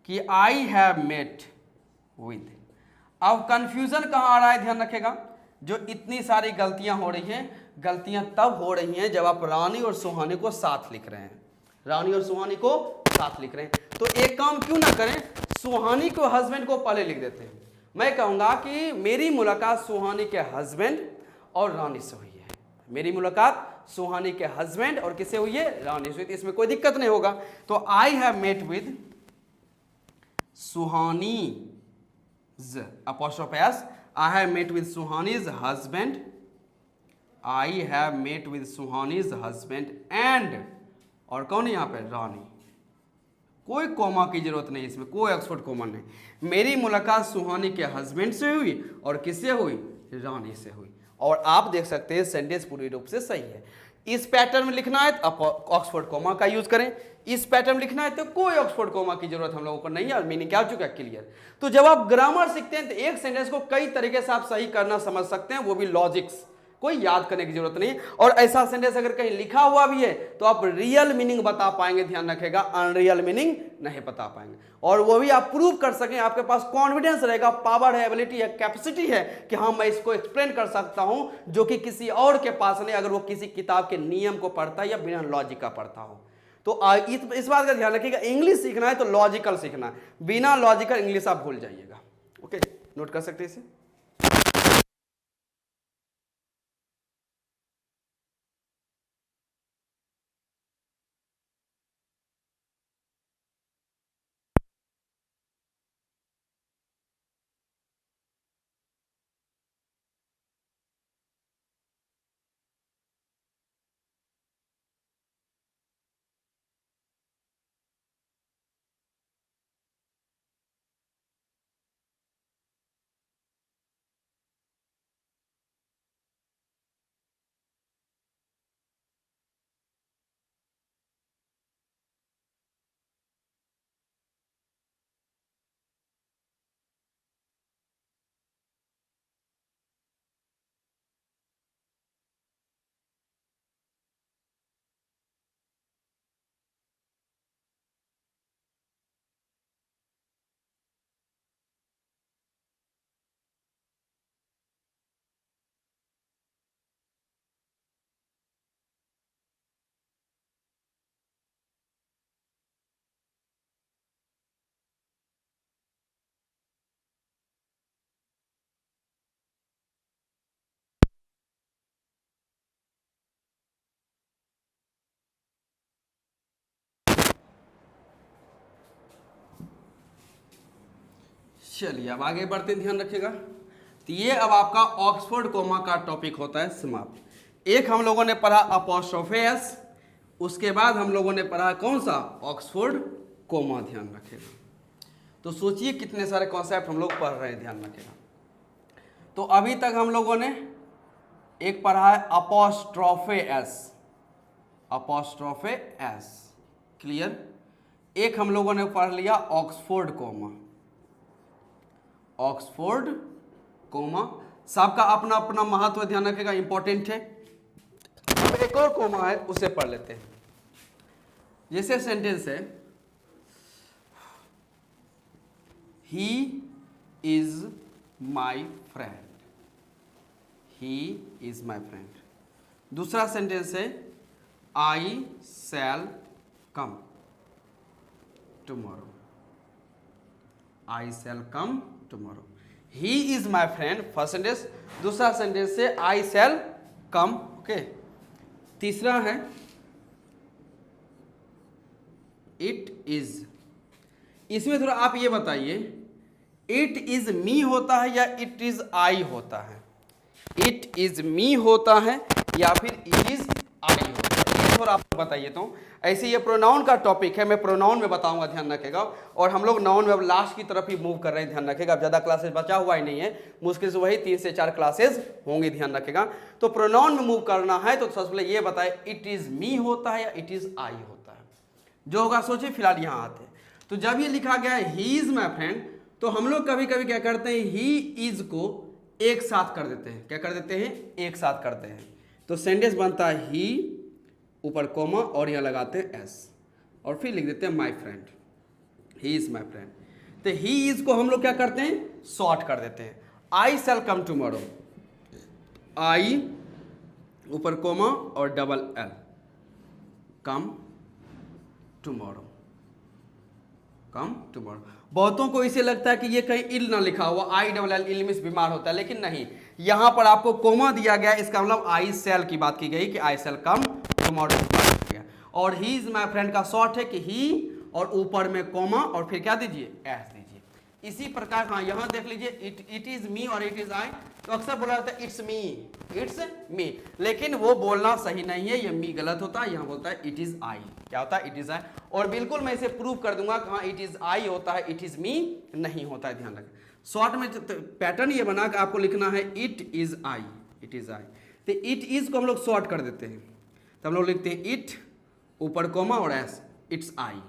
[SPEAKER 1] कि आई हैव मेट विद। अब कंफ्यूजन कहां आ रहा है, ध्यान रखेगा, जो इतनी सारी गलतियां हो रही हैं, गलतियां तब हो रही हैं जब आप रानी और सुहानी को साथ लिख रहे हैं, रानी और सुहानी को साथ लिख रहे हैं। तो एक काम क्यों ना करें, सुहानी को हस्बैंड को पहले लिख देते हैं। मैं कहूंगा कि मेरी मुलाकात सुहानी के हस्बैंड और रानी से हुई है। मेरी मुलाकात सुहानी के हस्बैंड और किससे हुई है, रानी से हुई। इसमें कोई दिक्कत नहीं होगा। तो I have met with Suhani apostrophe s, I have met with Suhani's husband, I have met with Suhani's husband and, और कौन है यहाँ पे, रानी। कोई कोमा की जरूरत नहीं, इसमें कोई ऑक्सफोर्ड कोमा नहीं। मेरी मुलाकात सुहानी के हस्बैंड से हुई और किससे हुई, रानी से हुई। और आप देख सकते हैं सेंटेंस पूरी रूप से सही है। इस पैटर्न में लिखना है तो ऑक्सफोर्ड कोमा का यूज करें, इस पैटर्न में लिखना है तो कोई ऑक्सफोर्ड कोमा की जरूरत हम लोगों को नहीं है, और मीनिंग क्या हो चुका है, क्लियर। तो जब आप ग्रामर सीखते हैं तो एक सेंटेंस को कई तरीके से आप सही करना समझ सकते हैं, वो भी लॉजिक्स, कोई याद करने की जरूरत नहीं। और ऐसा सेंटेंस अगर कहीं लिखा हुआ भी है तो आप रियल मीनिंग बता पाएंगे, ध्यान रखेगा, अनरियल मीनिंग नहीं बता पाएंगे। और वो भी आप प्रूव कर सकें, आपके पास कॉन्फिडेंस रहेगा, पावर है, एबिलिटी है, कैपेसिटी है कि हाँ मैं इसको एक्सप्लेन कर सकता हूं, जो कि किसी और के पास नहीं, अगर वो किसी किताब के नियम को पढ़ता है या बिना लॉजिक का पढ़ता हो। तो इस बात का ध्यान रखिएगा, इंग्लिश सीखना है तो लॉजिकल सीखना है, बिना लॉजिकल इंग्लिश आप भूल जाइएगा। ओके, नोट कर सकते हैं इसे। चलिए अब आगे बढ़ते हैं, ध्यान रखिएगा। तो ये अब आपका ऑक्सफोर्ड कोमा का टॉपिक होता है समाप्त। एक हम लोगों ने पढ़ा अपॉस्ट्रोफे एस, उसके बाद हम लोगों ने पढ़ा कौन सा, ऑक्सफोर्ड कोमा, ध्यान रखिएगा। तो सोचिए कितने सारे कॉन्सेप्ट हम लोग पढ़ रहे हैं, ध्यान रखिएगा। तो अभी तक हम लोगों ने एक पढ़ा है अपॉस्ट्रोफे एस, अपॉस्ट्रोफे एस, क्लियर। एक हम लोगों ने पढ़ लिया ऑक्सफोर्ड कोमा, ऑक्सफोर्ड कोमा, सबका अपना अपना महत्व ध्यान रखेगा, इंपॉर्टेंट है। अब एक और कोमा है, उसे पढ़ लेते हैं। जैसे सेंटेंस है, he is my friend, he is my friend. दूसरा सेंटेंस है, I shall come tomorrow, I shall come tomorrow. He is my friend, first sentence. दूसरा सेंटेंस से आई शैल कम, ओके। तीसरा है इट इज। इसमें थोड़ा आप ये बताइए, इट इज मी होता है या इट इज आई होता है, इट इज मी होता है या फिर इट इज आई होता है, ये थोड़ा आप बताइए। तो ऐसे ये प्रोनाउन का टॉपिक है, मैं प्रोनाउन में बताऊंगा, ध्यान रखेगा। और हम लोग नाउन में अब लास्ट की तरफ ही मूव कर रहे हैं, ध्यान रखेगा। अब ज़्यादा क्लासेस बचा हुआ ही नहीं है, मुश्किल से वही 3 से 4 क्लासेस होंगी, ध्यान रखेगा। तो प्रोनाउन में मूव करना है तो सबसे पहले ये बताए, इट इज़ मी होता है या इट इज़ आई होता है, जो होगा सोचिए। फिलहाल यहाँ आते हैं, तो जब ये लिखा गया है ही इज़ माई फ्रेंड, तो हम लोग कभी कभी क्या करते हैं, ही इज़ को एक साथ कर देते हैं। क्या कर देते हैं, एक साथ करते हैं। तो सेंटेंस बनता है ही, ऊपर कोमा और यहाँ लगाते हैं एस, और फिर लिख देते हैं माई friend, he is my friend. तो ही इज को हम लोग क्या करते हैं, शॉर्ट कर देते हैं। आई शैल कम टुमारो, आई ऊपर कोमा और double L, come tomorrow, come tomorrow. बहुतों को इसे लगता है कि ये कहीं इल ना लिखा हुआ, I double L, ill means बीमार होता है, लेकिन नहीं, यहां पर आपको कोमा दिया गया, इसका मतलब आई शैल की बात की गई कि आई शैल कम टुमारो। और ही इज माई फ्रेंड का शॉर्ट है कि ही, और ऊपर में कोमा और फिर क्या दीजिए, एस दीजिए। इसी प्रकार हाँ यहाँ देख लीजिए, इट इज मी और इट इज आई, तो अक्सर बोला जाता है इट्स मी, इट्स मी, लेकिन वो बोलना सही नहीं है, ये मी गलत होता है, यहाँ बोलता है इट इज आई। क्या होता है, इट इज आई। और बिल्कुल मैं इसे प्रूव कर दूंगा कि हाँ इट इज आई होता है, इट इज मी नहीं होता है, ध्यान रखें। शॉर्ट में पैटर्न ये बना कि आपको लिखना है it is I, it is I. तो इट इज को हम लोग शॉर्ट कर देते हैं, तो हम लोग लिखते हैं इट ऊपर कोमा और S, it's I,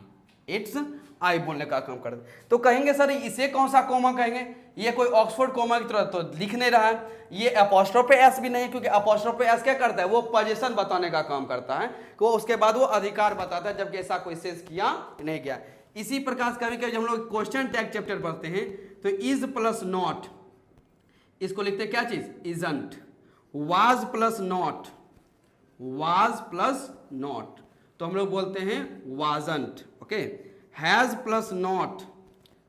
[SPEAKER 1] it's I बोलने का काम कर दे। तो कहेंगे सर इसे कौन सा कोमा कहेंगे, ये कोई ऑक्सफोर्ड कोमा की तरह तो लिख नहीं रहा है, ये अपोस्ट्रोफे एस भी नहीं, क्योंकि अपोस्ट्रोफे एस क्या करता है, वो पोजीशन बताने का काम करता है, तो उसके बाद वो अधिकार बताता है, जबकि ऐसा कोई सेंस किया नहीं गया। इसी प्रकार कभी कभी हम लोग क्वेश्चन टैग चैप्टर पढ़ते हैं तो इज प्लस नॉट, इसको लिखते हैं क्या चीज, isn't. Was plus not, was plus not तो हम लोग बोलते हैं wasn't. Okay, has plus not,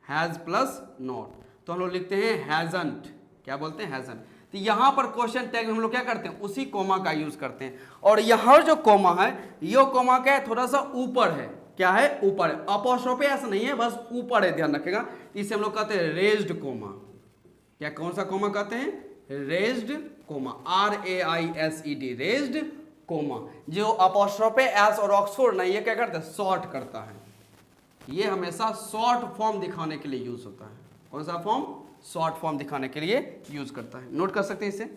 [SPEAKER 1] has plus not तो हम लोग लिखते हैं हैजंट। क्या बोलते हैं, हैजंट। तो यहां पर क्वेश्चन टैग में हम लोग क्या करते हैं, उसी कोमा का यूज करते हैं। और यहां जो कोमा है, ये कोमा क्या है, थोड़ा सा ऊपर है। क्या है, ऊपर है, अपोस्ट्रोफे ऐसा नहीं है, बस ऊपर है, ध्यान रखिएगा। इसे हम लोग कहते हैं रेज्ड कोमा। क्या, कौन सा कोमा कहते हैं, raised comma, RAISED, raised comma. जो अपोस्ट्रोफे एस और ऑक्सफोर्ड नहीं, ये क्या करता है, शॉर्ट करता है। ये हमेशा शॉर्ट फॉर्म दिखाने के लिए यूज होता है। कौन सा फॉर्म, शॉर्ट फॉर्म दिखाने के लिए यूज करता है। नोट कर सकते हैं इसे।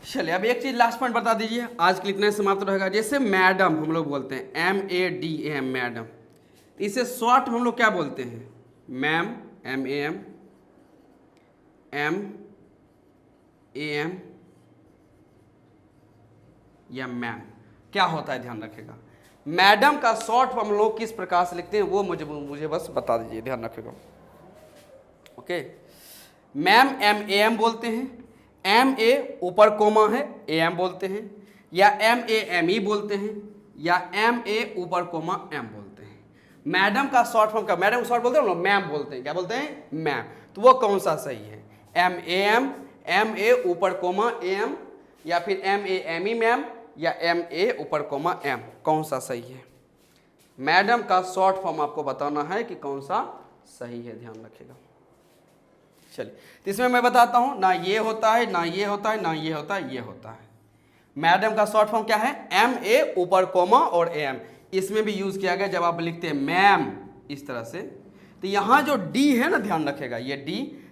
[SPEAKER 1] चलिए अब एक चीज लास्ट पॉइंट बता दीजिए, आज के लिए इतना समाप्त रहेगा। जैसे मैडम हम लोग बोलते हैं MADAM, मैडम, इसे शॉर्ट में हम लोग क्या बोलते हैं, मैम, MAM, MAM या मैम। क्या होता है, ध्यान रखिएगा। मैडम का शॉर्ट हम लोग किस प्रकार से लिखते हैं वो मुझे बस बता दीजिए, ध्यान रखिएगा। ओके, मैम MAM बोलते हैं, MA ऊपर कोमा है, AM बोलते हैं, या MAME बोलते हैं, या MA ऊपर कोमा M बोलते हैं। मैडम का शॉर्ट फॉर्म का, मैडम शॉर्ट बोलते हैं हम लोग मैम बोलते हैं। क्या बोलते हैं, मैम। तो वो कौन सा सही है, MAM, MA ऊपर कोमा AM, या फिर MAME मैम, या MA ऊपर कोमा M, कौन सा सही है। मैडम का शॉर्ट फॉर्म आपको बताना है कि कौन सा सही है, ध्यान रखिएगा। चलिए, तो इसमें मैं बताता हूं, ना ये होता है, ना ये होता है, ना ये होता है, ये होता है। मैडम का शॉर्ट फॉर्म क्या है, MA ऊपर कोमा और AM। इसमें भी यूज किया गया जब आप लिखते हैं मैम इस तरह से। तो यहां जो D है ना, ध्यान रखेगा, ये D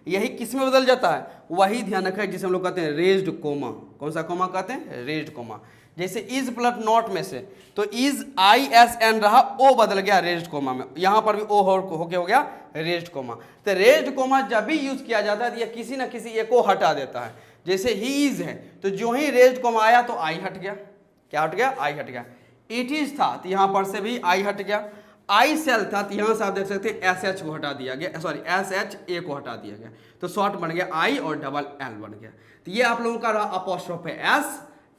[SPEAKER 1] यही किस में बदल जाता है, वही ध्यान रखेगा जिसे हम लोग कहते हैं रेज्ड कोमा। कौन सा कोमा कहते हैं, रेज्ड कोमा। जैसे इज प्लस नॉट में से तो इज ISN रहा, ओ बदल गया रेज्ड कोमा में, यहां पर भी ओ हो गया रेज्ड कोमा। तो रेज्ड कोमा जब भी यूज किया जाता है तो ये किसी ना किसी एक को हटा देता है। जैसे ही इज है तो जो ही रेज्ड कोमा आया तो आई हट गया। क्या हट गया, आई हट गया। इट इज था तो यहां पर से भी आई हट गया। आई सेल था तो यहां से आप देख सकते हैं SH को हटा दिया गया, सॉरी SHA को हटा दिया गया, तो शॉर्ट बन गया आई और डबल L बन गया। तो ये आप लोगों का रहा अपोस्ट्रोफे S,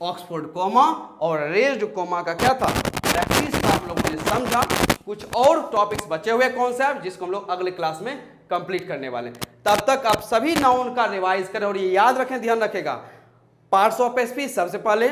[SPEAKER 1] ऑक्सफोर्ड कोमा और रेज्ड कोमा का क्या था, प्रैक्टिस था। आप लोगों ने समझा। कुछ और टॉपिक्स बचे हुए कॉन्सेप्ट जिसको हम लोग अगले क्लास में कंप्लीट करने वाले। तब तक आप सभी नाउन का रिवाइज करें और ये याद रखें, ध्यान रखेगा, पार्ट्स ऑफ स्पीच सबसे पहले,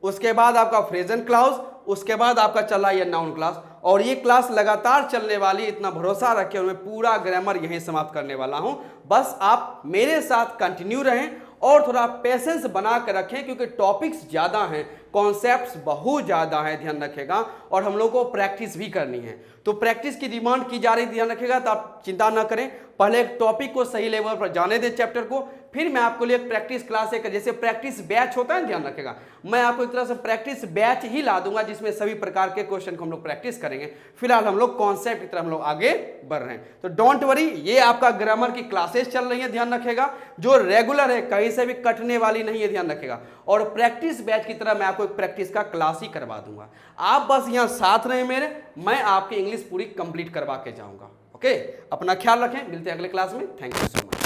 [SPEAKER 1] उसके बाद आपका फ्रेजन क्लाउज, उसके बाद आपका चला ये नाउन क्लास। और ये क्लास लगातार चलने वाली, इतना भरोसा रखें, और मैं पूरा ग्रामर यहीं समाप्त करने वाला हूं। बस आप मेरे साथ कंटिन्यू रहें और थोड़ा पेशेंस बना कर रखें, क्योंकि टॉपिक्स ज़्यादा हैं, कॉन्सेप्ट्स बहुत ज़्यादा है, ध्यान रखेगा। और हम लोग को प्रैक्टिस भी करनी है, तो प्रैक्टिस की डिमांड की जा रही है, ध्यान रखेगा। तो आप चिंता ना करें, पहले एक टॉपिक को सही लेवल पर जाने दें, चैप्टर को, फिर मैं आपको लिए एक प्रैक्टिस क्लास, एक जैसे प्रैक्टिस बैच होता है, ध्यान रखेगा, मैं आपको एक तरह से प्रैक्टिस बैच ही ला दूंगा जिसमें सभी प्रकार के क्वेश्चन को हम लोग प्रैक्टिस करेंगे। फिलहाल हम लोग कॉन्सेप्ट की तरफ हम लोग आगे बढ़ रहे हैं, तो डोंट वरी, ये आपका ग्रामर की क्लासेस चल रही है, ध्यान रखेगा, जो रेगुलर है, कहीं से भी कटने वाली नहीं है, ध्यान रखेगा। और प्रैक्टिस बैच की तरह मैं आपको एक प्रैक्टिस का क्लास ही करवा दूंगा। आप बस यहाँ साथ रहे मेरे, मैं आपकी इंग्लिश पूरी कंप्लीट करवा के जाऊंगा। ओके, अपना ख्याल रखें, मिलते हैं अगले क्लास में। Thank you so much.